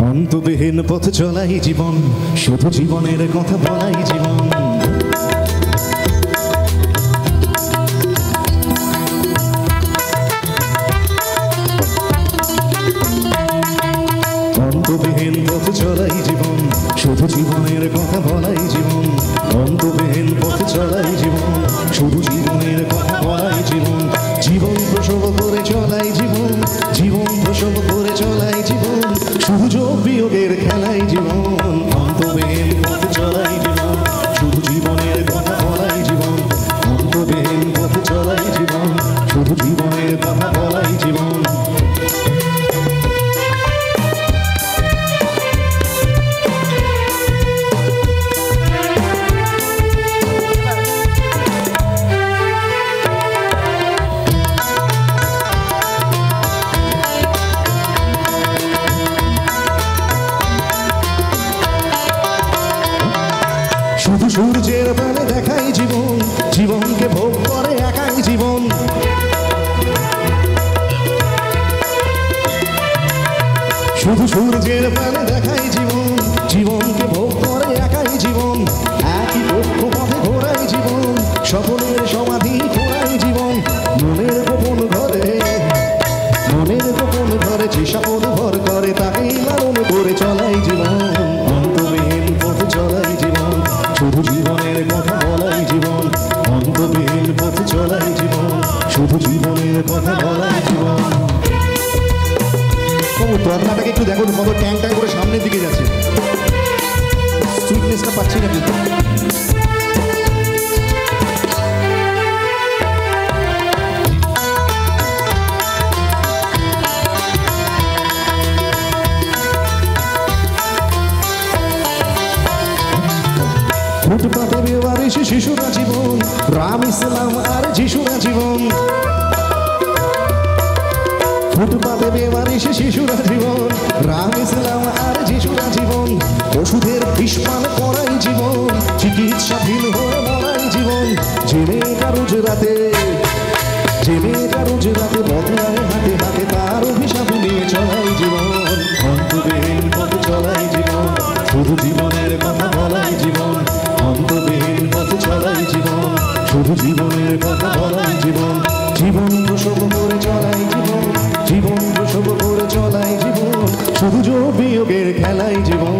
অন্তবিহীন পথ চলাই জীবন, শুধু জীবনের কথা বলাই জীবন। অন্তবিহীন পথ চলাই জীবন, শুধু জীবনের কথা বলাই জীবন। অন্তবিহীন পথ চলাই জীবন, শুধু জীবনের কথা বলাই জীবন। জীবন প্রসব করে চলাই জীবন, জীবন প্রসব করে চলাই জীবন, শুধু যোগ বিয়োগের খেলাই জীবন। অন্তবিহীন পথ চলাই জীবন, শুধু জীবনের কথা বলাই জীবন। অন্তবিহীন পথ চলাই জীবন, শুধু জীবনের কথা বলাই জীবন। শুধু সূর্যের পানে দেখাই জীবন, জীবনকে ভোগ করে একাই জীবন। শুধু সূর্যের পানে দেখাই জীবন, জীবনকে ভোগ করে একাই জীবন। একই পক্ষ পথে ঘোরাই জীবন, স্বপ্নের সমাধি ঘোরাই জীবন। মনের গোপন ঘরে, মনের গোপন ঘরে যে সাপদ ভর করে তাকেই লালন করে চলাই জীবন। অন্তবিহীন পথ চলাই জীবন, শুধু জীবনের কথা বলাই জীবন। অন্তবিহীন পথ চলাই জীবন, শুধু জীবনের কথা বলাই জীবন। তবলাটাকে একটু দেখো কত ট্যাং ট্যাং করে সামনের দিকে যাচ্ছে, সুইটনেসটা পাচ্ছি না কিন্তু। ফুটপাতে বেওয়ারিশ শিশুরা জীবন, রাম ইসলাম আর যিশুরা জীবন। ফুটপাতে বেওয়ারিশ শিশুরা জীবন, রাম ইসলাম আর যিশুরা জীবন। ওষুধের বিষপান করাই জীবন, চিকিৎসাধীন হয়ে মরাই জীবন। যে মেয়েটা রোজ রাতে, যে মেয়েটা রোজ রাতে বদলায় হাতে হাতে, তার অভিশাপ নিয়ে চলাই জীবন। অন্তবিহীন পথ চলাই জীবন, শুধু জীবনের কথা বলাই জীবন। অন্তবিহীন পথ চলাই জীবন, শুধু জীবনের কথা বলাই জীবন। জীবন প্রসব করে চলাই জীবন, জীবন প্রসব করে চলাই জীবন, শুধু যোগ বিয়োগের খেলাই জীবন।